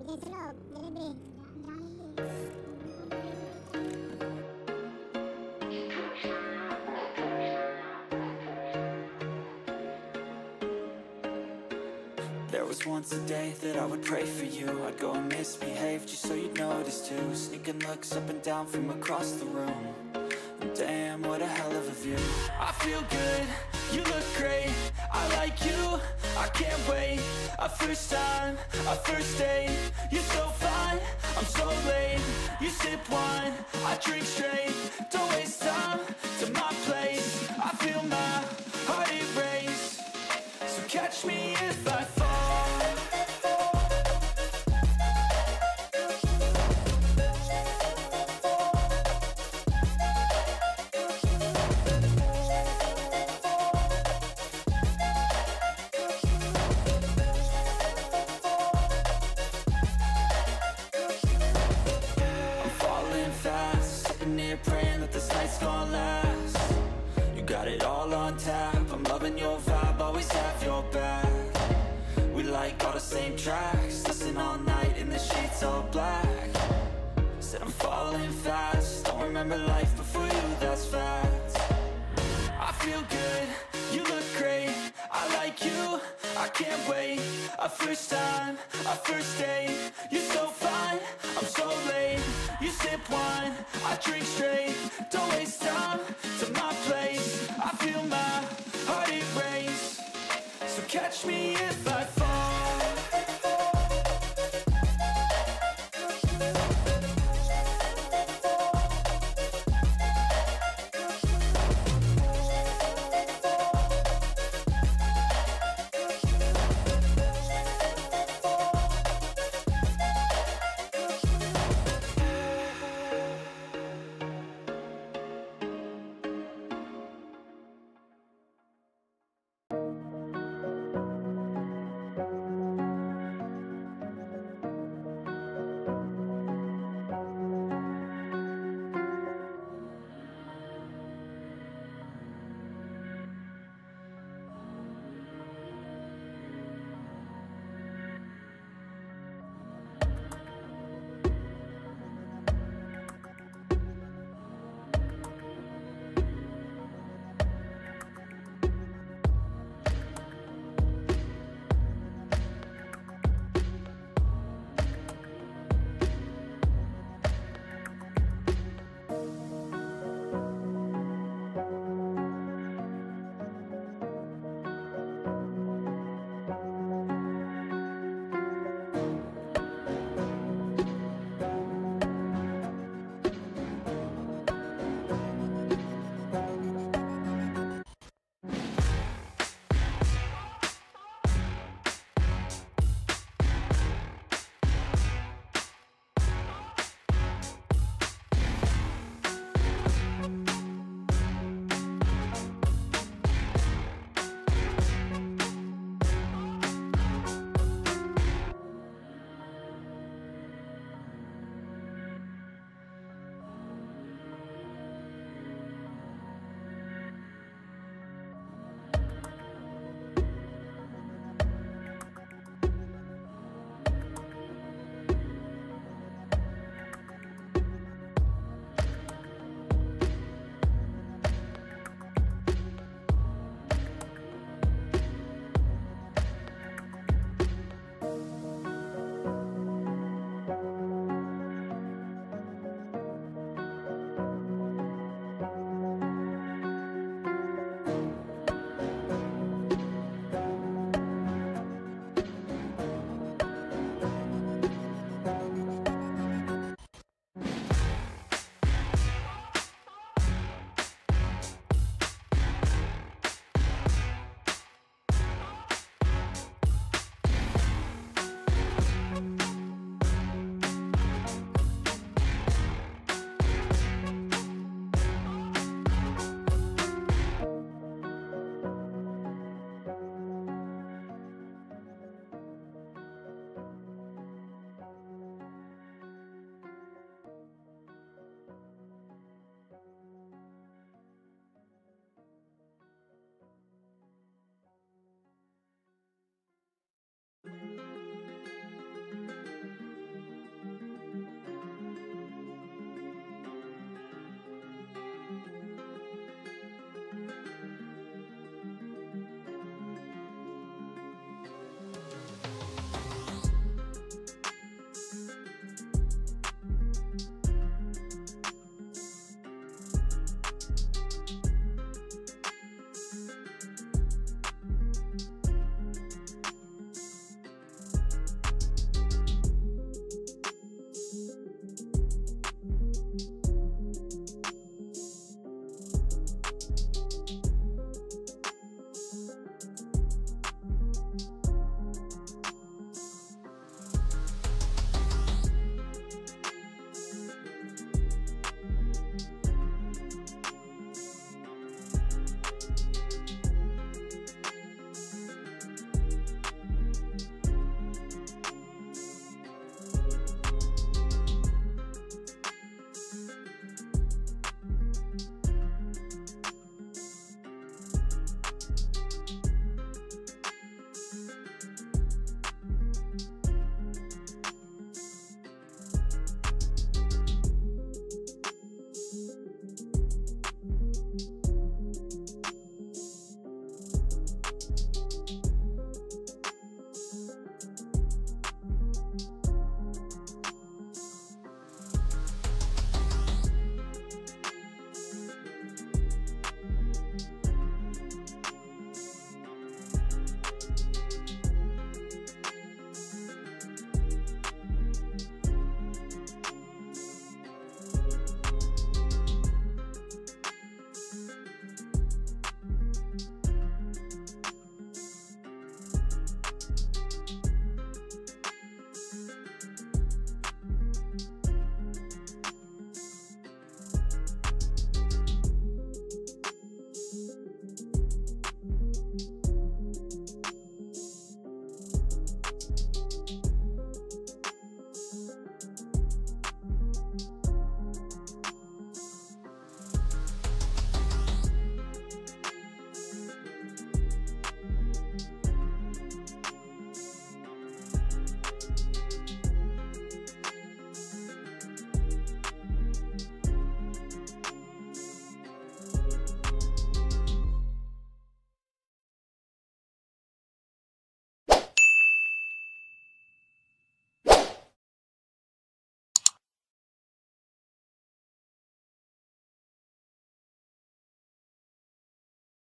There was once a day that I would pray for you. I'd go and misbehave just so you'd notice too. Sneaking looks up and down from across the room. And damn, what a hell of a view. I feel good, you look great, I like you, I can't wait. A first time, a first date, you're so fine, I'm so late. You sip wine, I drink straight. Don't waste time to my place. I feel my heart erase. So catch me if I fall. Praying that this night's gonna last. You got it all on tap, I'm loving your vibe, always have your back. We like all the same tracks, listen all night in the sheets all black. Said I'm falling fast, don't remember life before you, that's fact. I feel good, you look great, I like you, I can't wait. A first time, a first date, you're so fine, I'm so late. You sip wine, I drink straight. Don't waste time to my place. I feel my heart erase. So catch me if I fall.